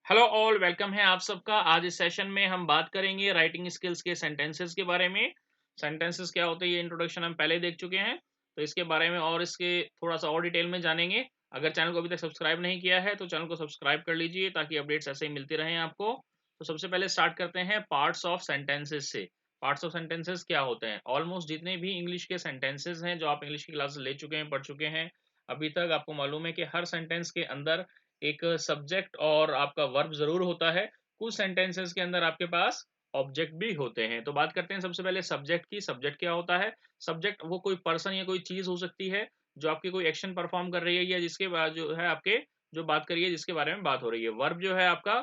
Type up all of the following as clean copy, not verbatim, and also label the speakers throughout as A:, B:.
A: Hello all, welcome है आप सबका। आज इस सेशन में हम बात करेंगे राइटिंग स्किल्स के सेंटेंसेस के बारे में। सेंटेंसेस क्या होते हैं ये इंट्रोडक्शन हम पहले देख चुके हैं, तो इसके बारे में और इसके थोड़ा सा और डिटेल में जानेंगे। अगर चैनल को अभी तक सब्सक्राइब नहीं किया है तो चैनल को सब्सक्राइब कर लीजिए ताकि अपडेट्स ऐसे ही मिलते रहें आपको। तो सबसे पहले स्टार्ट करते हैं पार्ट्स ऑफ सेंटेंसेस से। पार्ट्स ऑफ सेंटेंसेस क्या होते हैं? ऑलमोस्ट जितने भी इंग्लिश के सेंटेंसेस हैं जो आप इंग्लिश की क्लास ले चुके हैं, पढ़ चुके हैं अभी तक, आपको मालूम है कि हर सेंटेंस के अंदर एक सब्जेक्ट और आपका वर्ब जरूर होता है। कुछ सेंटेंसेस के अंदर आपके पास ऑब्जेक्ट भी होते हैं। तो बात करते हैं सबसे पहले सब्जेक्ट की। सब्जेक्ट क्या होता है? सब्जेक्ट वो कोई पर्सन या कोई चीज हो सकती है जो आपकी कोई एक्शन परफॉर्म कर रही है, या जिसके बाद जो है आपके जो बात करिए जिसके बारे में बात हो रही है। वर्ब जो है आपका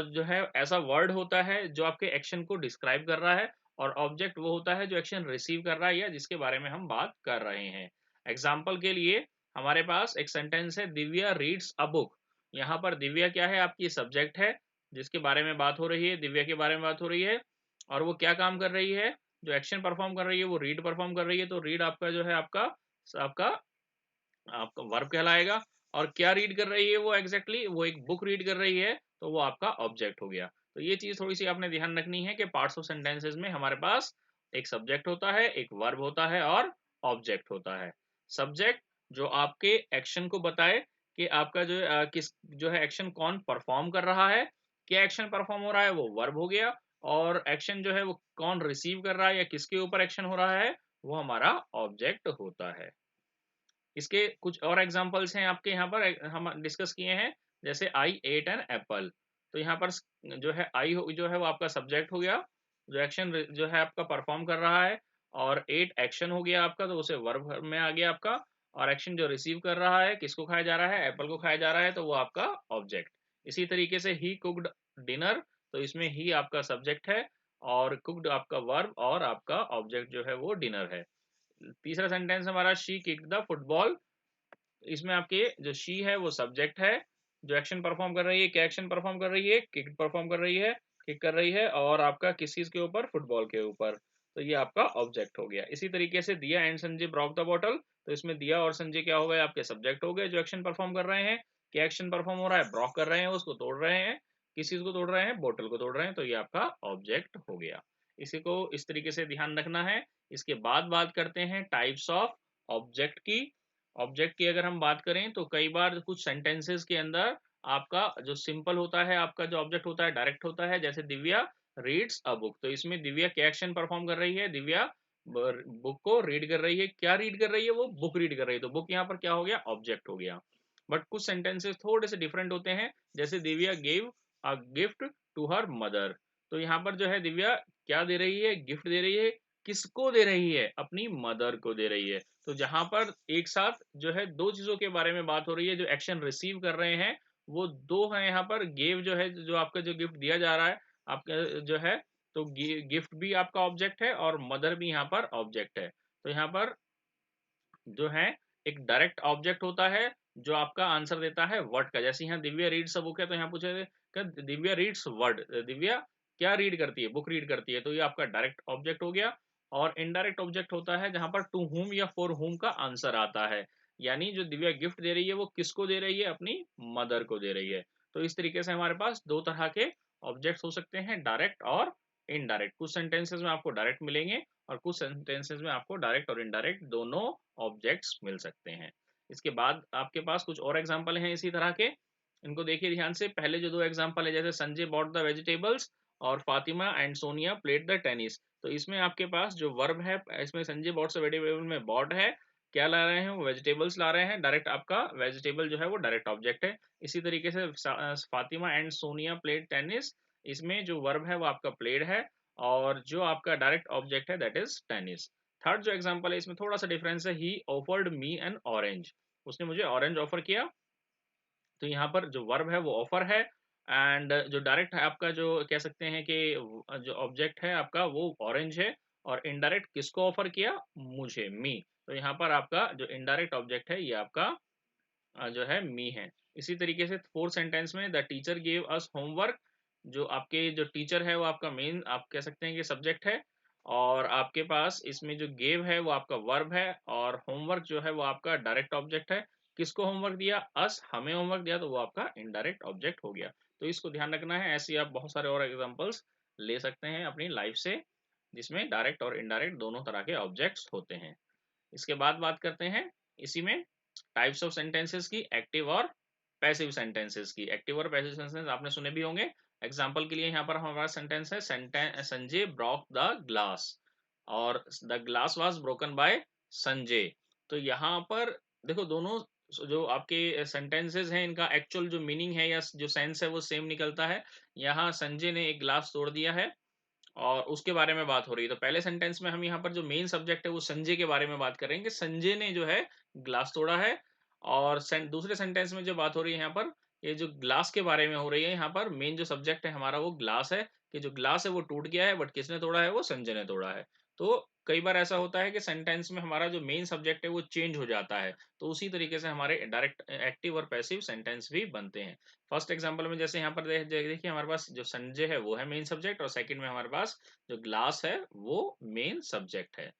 A: जो है ऐसा वर्ड होता है जो आपके एक्शन को डिस्क्राइब कर रहा है, और ऑब्जेक्ट वो होता है जो एक्शन रिसीव कर रहा है या जिसके बारे में हम बात कर रहे हैं। एग्जाम्पल के लिए हमारे पास एक सेंटेंस है, दिव्या रीड्स अ बुक। यहाँ पर दिव्या क्या है? आपकी सब्जेक्ट है जिसके बारे में बात हो रही है, दिव्या के बारे में बात हो रही है। और वो क्या काम कर रही है? जो एक्शन परफॉर्म कर रही है वो रीड परफॉर्म कर रही है। तो रीड आपका जो है आपका आपका आपका वर्ब कहलाएगा। और क्या रीड कर रही है वो? एग्जैक्टली वो एक बुक रीड कर रही है, तो वो आपका ऑब्जेक्ट हो गया। तो ये चीज थोड़ी सी आपने ध्यान रखनी है कि पार्ट्स ऑफ सेंटेंसेस में हमारे पास एक सब्जेक्ट होता है, एक वर्ब होता है और ऑब्जेक्ट होता है। सब्जेक्ट जो आपके एक्शन को बताए कि आपका जो किस जो है एक्शन कौन परफॉर्म कर रहा है, क्या एक्शन परफॉर्म हो रहा है, वो वर्ब हो गया। और एक्शन जो है वो कौन रिसीव कर रहा है या किसके ऊपर एक्शन हो रहा है, वो हमारा ऑब्जेक्ट होता है। इसके कुछ और एग्जांपल्स हैं आपके यहाँ पर, हम डिस्कस किए हैं। जैसे आई एट एन एप्पल। तो यहाँ पर जो है आई जो है वो आपका सब्जेक्ट हो गया, जो एक्शन जो है आपका परफॉर्म कर रहा है। और एट एक्शन हो गया आपका, तो उसे वर्ब में आ गया आपका। और एक्शन जो रिसीव कर रहा है, किसको खाया जा रहा है? एप्पल को खाया जा रहा है, तो वो आपका ऑब्जेक्ट। इसी तरीके से ही कुक्ड डिनर। तो इसमें ही आपका सब्जेक्ट है, और कुक्ड आपका वर्ब, और आपका ऑब्जेक्ट जो है वो डिनर है। तीसरा सेंटेंस हमारा, शी किक्ड द फुटबॉल। इसमें आपके जो शी है वो सब्जेक्ट है, जो एक्शन परफॉर्म कर रही है। क्या एक्शन परफॉर्म कर रही है? किक परफॉर्म कर रही है, किक कर रही है। और आपका किस चीज के ऊपर? फुटबॉल के ऊपर। तो ये आपका ऑब्जेक्ट हो गया। इसी तरीके से दिया and Sanjay Brock the bottle. तो इसमें दिया और संजय क्या हो गए? आपके सब्जेक्ट हो गए जो एक्शन परफॉर्म कर रहे हैं। क्या एक्शन परफॉर्म हो रहा है? ब्रॉक कर रहे हैं, उसको तोड़ रहे हैं। किस चीज को तोड़ रहे हैं? बोतल को तोड़ रहे हैं। तो ये आपका ऑब्जेक्ट हो गया। इसी को इस तरीके से ध्यान रखना है। इसके बाद बात करते हैं टाइप्स ऑफ ऑब्जेक्ट की। ऑब्जेक्ट की अगर हम बात करें तो कई बार कुछ सेंटेंसेस के अंदर आपका जो सिंपल होता है, आपका जो ऑब्जेक्ट होता है डायरेक्ट होता है। जैसे दिव्या रीड्स अ बुक। तो इसमें दिव्या क्या एक्शन परफॉर्म कर रही है? दिव्या बुक को रीड कर रही है। क्या रीड कर रही है? वो बुक रीड कर रही है। तो बुक यहाँ पर क्या हो गया? ऑब्जेक्ट हो गया। बट कुछ सेंटेंसेस थोड़े से डिफरेंट होते हैं। जैसे Divya gave a gift to her mother. तो यहाँ पर जो है दिव्या क्या दे रही है? गिफ्ट दे रही है। किसको दे रही है? अपनी मदर को दे रही है। तो जहां पर एक साथ जो है दो चीजों के बारे में बात हो रही है, जो एक्शन रिसीव कर रहे हैं वो दो हैं। यहाँ पर गिव जो है, जो आपका जो गिफ्ट दिया जा रहा है आपका जो है, तो गिफ्ट भी आपका ऑब्जेक्ट है और मदर भी यहाँ पर ऑब्जेक्ट है। तो यहाँ पर जो है एक डायरेक्ट ऑब्जेक्ट होता है जो आपका आंसर देता है वर्ड का। जैसे यहाँ दिव्या रीड्स अ बुक है, तो यहाँ पूछे कि दिव्या रीड्स वर्ड। दिव्या क्या रीड करती है? बुक रीड करती है। तो ये आपका डायरेक्ट ऑब्जेक्ट हो गया। और इनडायरेक्ट ऑब्जेक्ट होता है जहां पर टू हुम या फॉर हुम का आंसर आता है। यानी जो दिव्या गिफ्ट दे रही है वो किसको दे रही है? अपनी मदर को दे रही है। तो इस तरीके से हमारे पास दो तरह के ऑब्जेक्ट्स हो सकते हैं, डायरेक्ट और इनडायरेक्ट। कुछ सेंटेंसेस में आपको डायरेक्ट मिलेंगे और कुछ सेंटेंसेस में आपको डायरेक्ट और इनडायरेक्ट दोनों ऑब्जेक्ट्स मिल सकते हैं। इसके बाद आपके पास कुछ और एग्जांपल हैं इसी तरह के। इनको देखिए ध्यान से। पहले जो दो एग्जांपल है, जैसे संजय बॉट द वेजिटेबल्स और Fatima and Sonia played the tennis. तो इसमें आपके पास जो वर्ब है, इसमें संजय बॉट द वेजिटेबल में बॉट है। क्या ला रहे हैं? वो वेजिटेबल्स ला रहे हैं। डायरेक्ट आपका वेजिटेबल जो है वो डायरेक्ट ऑब्जेक्ट है। इसी तरीके से Fatima and Sonia played tennis. इसमें जो वर्ब है वो आपका प्लेड है, और जो आपका डायरेक्ट ऑब्जेक्ट है दैट इज टेनिस। थर्ड जो एग्जांपल है इसमें थोड़ा सा डिफरेंस है, ही ऑफर्ड मी एन ऑरेंज। उसने मुझे ऑरेंज ऑफर किया। तो यहाँ पर जो वर्ब है वो ऑफर है, एंड जो डायरेक्ट है आपका, जो कह सकते हैं कि जो ऑब्जेक्ट है आपका वो ऑरेंज है। और इनडायरेक्ट किसको ऑफर किया? मुझे, मी। तो यहाँ पर आपका जो इनडायरेक्ट ऑब्जेक्ट है ये आपका जो है मी है। इसी तरीके से फोर्थ सेंटेंस में, the teacher gave us homework. जो आपके जो टीचर है वो आपका मेन आप कह सकते हैं कि सब्जेक्ट है। और आपके पास इसमें जो गेव है वो आपका वर्ब है, और होमवर्क जो है वो आपका डायरेक्ट ऑब्जेक्ट है। किसको होमवर्क दिया? अस, हमें होमवर्क दिया, तो वो आपका इनडायरेक्ट ऑब्जेक्ट हो गया। तो इसको ध्यान रखना है। ऐसे ही आप बहुत सारे और एग्जांपल्स ले सकते हैं अपनी लाइफ से, जिसमें डायरेक्ट और इनडायरेक्ट दोनों तरह के ऑब्जेक्ट्स होते हैं। इसके बाद बात करते हैं इसी में टाइप्स ऑफ सेंटेंसेस की, एक्टिव और पैसिव सेंटेंसेस की। एक्टिव और पैसिव सेंटेंसेस आपने सुने भी होंगे। एग्जांपल के लिए यहाँ पर हमारा सेंटेंस है, संजय ब्रोक द ग्लास, और the glass was broken by Sanjay. तो यहाँ पर देखो, दोनों जो आपके सेंटेंसेस हैं, इनका एक्चुअल जो मीनिंग है या जो सेंस है वो सेम निकलता है। यहाँ संजय ने एक ग्लास तोड़ दिया है और उसके बारे में बात हो रही है। तो पहले सेंटेंस में हम यहाँ पर जो मेन सब्जेक्ट है वो संजय के बारे में बात करेंगे, संजय ने जो है ग्लास तोड़ा है। और दूसरे सेंटेंस में जो बात हो रही है यहाँ पर, ये जो ग्लास के बारे में हो रही है, यहाँ पर मेन जो सब्जेक्ट है हमारा वो ग्लास है, कि जो ग्लास है वो टूट गया है, बट किसने तोड़ा है? वो संजय ने तोड़ा है। तो कई बार ऐसा होता है कि सेंटेंस में हमारा जो मेन सब्जेक्ट है वो चेंज हो जाता है। तो उसी तरीके से हमारे डायरेक्ट एक्टिव और पैसिव सेंटेंस भी बनते हैं। फर्स्ट एग्जांपल में जैसे यहाँ पर देखिए, हमारे पास जो संजय है वो है मेन सब्जेक्ट, और सेकंड में हमारे पास जो ग्लास है वो मेन सब्जेक्ट है।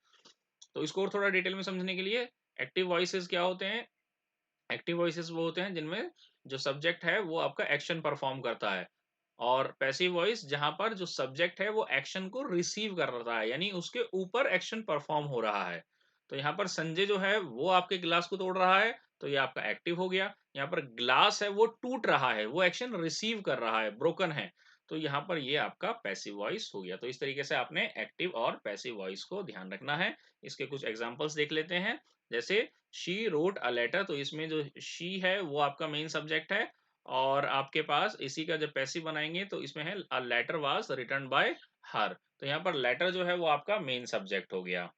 A: तो इसको और थोड़ा डिटेल में समझने के लिए, एक्टिव वॉइसेस क्या होते हैं? एक्टिव वॉइसेस वो होते हैं जिनमें जो सब्जेक्ट है वो आपका एक्शन परफॉर्म करता है, और पैसिव वॉइस जहां पर जो सब्जेक्ट है वो एक्शन को रिसीव कर रहा है, यानी उसके ऊपर एक्शन परफॉर्म हो रहा है। तो यहाँ पर संजय जो है वो आपके ग्लास को तोड़ रहा है, तो ये आपका एक्टिव हो गया। यहाँ पर ग्लास है वो टूट रहा है, वो एक्शन रिसीव कर रहा है, ब्रोकन है, तो यहाँ पर ये आपका पैसिव वॉइस हो गया। तो इस तरीके से आपने एक्टिव और पैसिव वॉइस को ध्यान रखना है। इसके कुछ एग्जांपल्स देख लेते हैं। जैसे शी रोट अ लेटर, तो इसमें जो शी है वो आपका मेन सब्जेक्ट है, और आपके पास इसी का जब पैसिव बनाएंगे तो इसमें है a letter was written by her. तो यहाँ पर लेटर जो है वो आपका मेन सब्जेक्ट हो गया।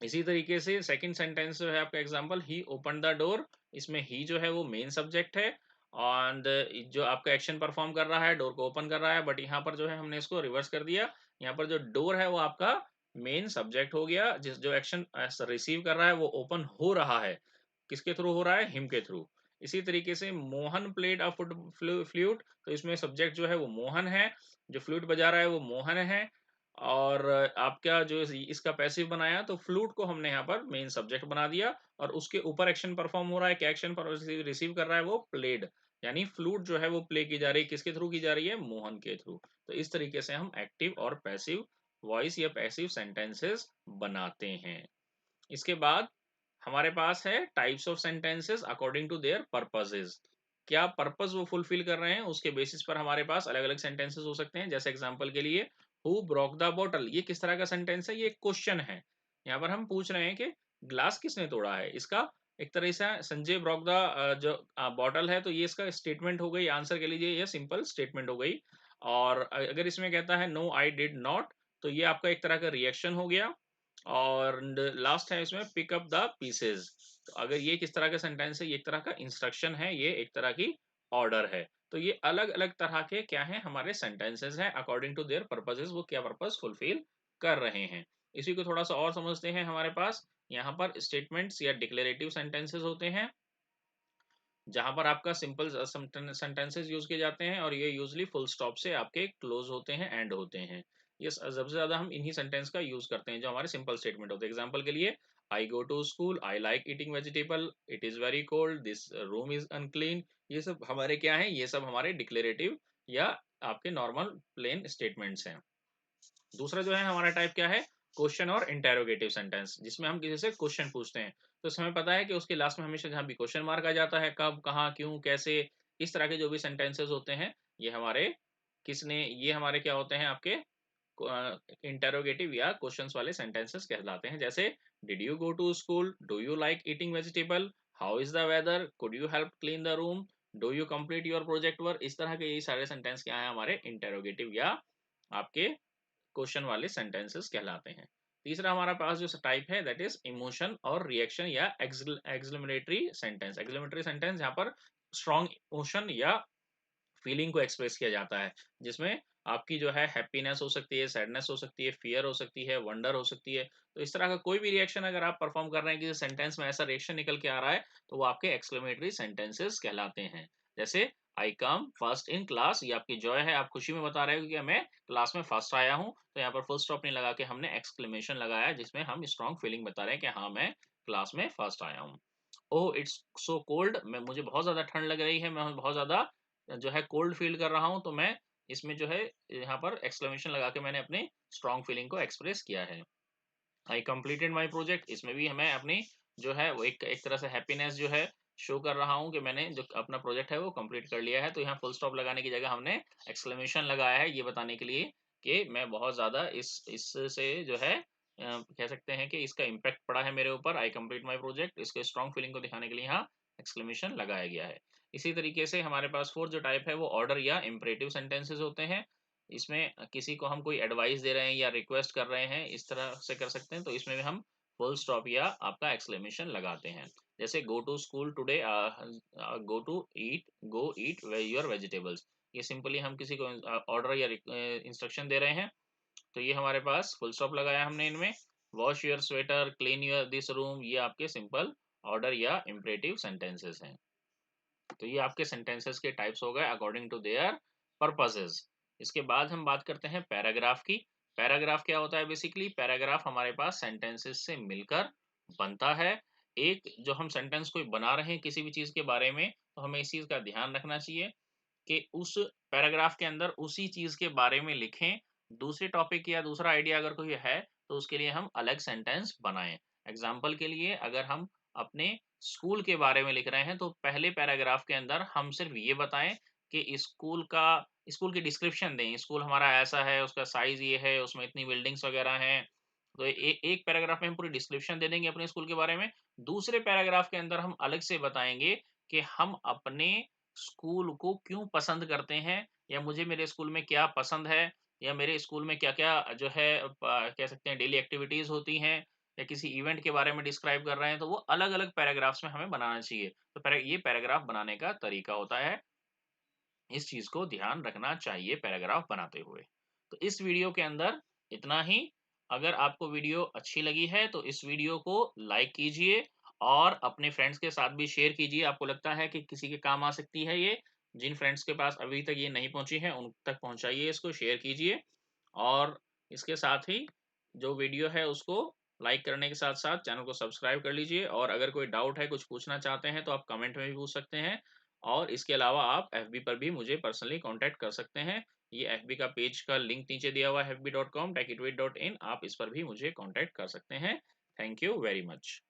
A: इसी तरीके से सेकंड सेंटेंस जो है आपका example, he open the door, इसमें ही जो है वो मेन सब्जेक्ट है, और जो आपका एक्शन परफॉर्म कर रहा है डोर को ओपन कर रहा है, बट यहाँ पर जो है हमने इसको रिवर्स कर दिया। यहाँ पर जो डोर है वो आपका मेन सब्जेक्ट हो गया, जिस जो एक्शन रिसीव कर रहा है वो ओपन हो रहा है, किसके थ्रू हो रहा है? हिम के थ्रू। इसी तरीके से मोहन प्लेड अ फ्लूट, तो इसमें सब्जेक्ट जो है वो मोहन है, जो फ्लूट बजा रहा है वो मोहन है, और आपका जो इसका पैसिव बनाया तो फ्लूट को हमने यहाँ पर मेन सब्जेक्ट बना दिया, और उसके ऊपर एक्शन परफॉर्म हो रहा है, क्या एक्शन पर रिसीव कर रहा है? वो प्लेड, यानी फ्लूट जो है वो प्ले की जा रही है, किसके थ्रू की जा रही है? मोहन के थ्रू। तो इस तरीके से हम एक्टिव और पैसिव वॉइस या पैसिव सेंटेंसेस बनाते हैं। इसके बाद हमारे पास है types of sentences according to their purposes. क्या पर्पस वो फुलफिल कर रहे हैं उसके बेसिस पर हमारे पास अलग अलग सेंटेंसेस हो सकते हैं। जैसे एग्जांपल के लिए, हु ब्रोक द बॉटल, ये किस तरह का सेंटेंस है? ये क्वेश्चन है। यहाँ पर हम पूछ रहे हैं कि ग्लास किसने तोड़ा है। इसका एक तरह से संजय ब्रोक द जो बॉटल है, तो ये इसका स्टेटमेंट हो गई। आंसर के लिए ये सिंपल स्टेटमेंट हो गई। और अगर इसमें कहता है नो आई डिड नॉट, तो ये आपका एक तरह का रिएक्शन हो गया। और लास्ट है इसमें पिक अप द पीसेज, तो अगर ये किस तरह का सेंटेंस है? ये एक तरह का इंस्ट्रक्शन है, ये एक तरह की ऑर्डर है। तो ये अलग अलग तरह के क्या है? हमारे सेंटेंसेस हैं, अकॉर्डिंग टू देयर पर्पसेस वो क्या पर्पस फुलफिल कर रहे हैं। इसी को थोड़ा सा और समझते हैं। हमारे पास यहाँ पर स्टेटमेंट्स या डिक्लेरेटिव सेंटेंसेस होते हैं, जहां पर आपका सिंपल सेंटेंसेस यूज किए जाते हैं, और ये यूजली फुल स्टॉप से आपके क्लोज होते हैं, एंड होते हैं। ये सबसे ज्यादा हम इन्हीं सेंटेंस का यूज करते हैं जो हमारे सिंपल स्टेटमेंट होते हैं। एग्जांपल के लिए, I go to school, I like eating vegetable, it is very cold, this room is unclean. ये सब हमारे क्या है? ये सब हमारे डिक्लेरेटिव या आपके नॉर्मल प्लेन स्टेटमेंट्स हैं। दूसरा जो है हमारा टाइप क्या है? क्वेश्चन और इंटेरोगेटिव सेंटेंस, जिसमें हम किसी से क्वेश्चन पूछते हैं। तो इसमें हमें पता है कि उसके लास्ट में हमेशा जहाँ भी क्वेश्चन मार्क आ जाता है, कब, कहाँ, क्यों, कैसे, इस तरह के जो भी सेंटेंसेस होते हैं, ये हमारे ये हमारे क्या होते हैं? आपके इंटेरोगेटिव या क्वेश्चंस वाले सेंटेंसेस कहलाते हैं। जैसे, did you go to school, do you like eating vegetable, how is the weather, could you help clean the room, do you complete your project work. इस तरह के ये सारे सेंटेंस क्या है? हमारे इंटेरोगेटिव या आपके क्वेश्चन वाले सेंटेंसेस कहलाते हैं। तीसरा हमारा पास जो टाइप है दैट इज इमोशन और रिएक्शन या एक्सक्लेमेटरी सेंटेंस। एक्सक्लेमेटरी सेंटेंस जहाँ पर स्ट्रॉन्ग इमोशन या फीलिंग को एक्सप्रेस किया जाता है, जिसमें आपकी जो है हैप्पीनेस हो सकती है, सैडनेस हो सकती है, फियर हो सकती है, वंडर हो सकती है। तो इस तरह का कोई भी रिएक्शन अगर आप परफॉर्म कर रहे हैं, किसी सेंटेंस में ऐसा रिएक्शन निकल के आ रहा है, तो वो आपके एक्सक्लेमेटरी सेंटेंसेस कहलाते हैं। जैसे, आई कम फर्स्ट इन क्लास, ये आपकी जॉय है, आप खुशी में बता रहे हो कि मैं क्लास में फर्स्ट आया हूँ, तो यहाँ पर फुल स्टॉप नहीं लगा के हमने एक्सक्लेमेशन लगाया, जिसमें हम स्ट्रॉन्ग फीलिंग बता रहे हैं कि हाँ मैं क्लास में फर्स्ट आया हूँ। ओह इट्स सो कोल्ड, मैं मुझे बहुत ज़्यादा ठंड लग रही है, मैं बहुत ज़्यादा जो है कोल्ड फ़ील कर रहा हूँ, तो मैं इसमें जो है यहाँ पर एक्सक्लेमेशन लगा के मैंने अपनी स्ट्रॉन्ग फीलिंग को एक्सप्रेस किया है। आई कंप्लीटेड माय प्रोजेक्ट, इसमें भी मैं अपनी जो है वो एक एक तरह से हैप्पीनेस जो है शो कर रहा हूँ कि मैंने जो अपना प्रोजेक्ट है वो कंप्लीट कर लिया है। तो यहाँ फुल स्टॉप लगाने की जगह हमने एक्सक्लेमेशन लगाया है ये बताने के लिए कि मैं बहुत ज़्यादा इससे जो है कह सकते हैं कि इसका इम्पैक्ट पड़ा है मेरे ऊपर। आई कंप्लीट माय प्रोजेक्ट, इसके स्ट्रॉन्ग फीलिंग को दिखाने के लिए यहाँ एक्सक्लेमेशन लगाया गया है। इसी तरीके से हमारे पास फोर्थ जो टाइप है वो ऑर्डर या इम्परेटिव सेंटेंसेस होते हैं। इसमें किसी को हम कोई एडवाइस दे रहे हैं या रिक्वेस्ट कर रहे हैं, इस तरह से कर सकते हैं। तो इसमें भी हम फुल स्टॉप या आपका एक्सक्लेमेशन लगाते हैं। जैसे go to school today, go to eat, go eat your vegetables. ये सिंपली हम किसी को ऑर्डर या इंस्ट्रक्शन दे रहे हैं, तो ये हमारे पास फुल स्टॉप लगाया हमने इनमें। Wash your sweater, clean your this room, ये आपके सिंपल ऑर्डर या इम्परेटिव सेंटेंसेस हैं। तो ये आपके सेंटेंसेस के टाइप्स हो गए अकॉर्डिंग टू देयर पर्पसेस। इसके बाद हम बात करते हैं पैराग्राफ की। पैराग्राफ क्या होता है? बेसिकली पैराग्राफ हमारे पास सेंटेंसेस से मिलकर बनता है। एक जो हम सेंटेंस कोई बना रहे हैं किसी भी चीज के बारे में, तो हमें इस चीज का ध्यान रखना चाहिए कि उस पैराग्राफ के अंदर उसी चीज के बारे में लिखें। दूसरे टॉपिक या दूसरा आइडिया अगर कोई है, तो उसके लिए हम अलग सेंटेंस बनाएं। एग्जाम्पल के लिए अगर हम अपने स्कूल के बारे में लिख रहे हैं, तो पहले पैराग्राफ के अंदर हम सिर्फ ये बताएं कि स्कूल की डिस्क्रिप्शन दें। स्कूल हमारा ऐसा है, उसका साइज ये है, उसमें इतनी बिल्डिंग्स वगैरह हैं। तो एक पैराग्राफ में हम पूरी डिस्क्रिप्शन दे देंगे अपने स्कूल के बारे में। दूसरे पैराग्राफ के अंदर हम अलग से बताएंगे कि हम अपने स्कूल को क्यों पसंद करते हैं, या मुझे मेरे स्कूल में क्या पसंद है, या मेरे स्कूल में क्या-क्या जो है कह सकते हैं डेली एक्टिविटीज़ होती हैं, या किसी इवेंट के बारे में डिस्क्राइब कर रहे हैं, तो वो अलग-अलग पैराग्राफ्स में हमें बनाना चाहिए। तो ये पैराग्राफ बनाने का तरीका होता है। इस चीज़ को ध्यान रखना चाहिए पैराग्राफ बनाते हुए। तो इस वीडियो के अंदर इतना ही। अगर आपको वीडियो अच्छी लगी है, तो इस वीडियो को लाइक कीजिए और अपने फ्रेंड्स के साथ भी शेयर कीजिए। आपको लगता है कि किसी के काम आ सकती है ये, जिन फ्रेंड्स के पास अभी तक ये नहीं पहुँची है, उन तक पहुँचाइए, इसको शेयर कीजिए। और इसके साथ ही जो वीडियो है उसको लाइक करने के साथ-साथ चैनल को सब्सक्राइब कर लीजिए। और अगर कोई डाउट है, कुछ पूछना चाहते हैं, तो आप कमेंट में भी पूछ सकते हैं। और इसके अलावा आप एफबी पर भी मुझे पर्सनली कॉन्टैक्ट कर सकते हैं। ये एफबी का पेज का लिंक नीचे दिया हुआ है fb.com, techitwit.in, आप इस पर भी मुझे कॉन्टैक्ट कर सकते हैं। Thank you very much.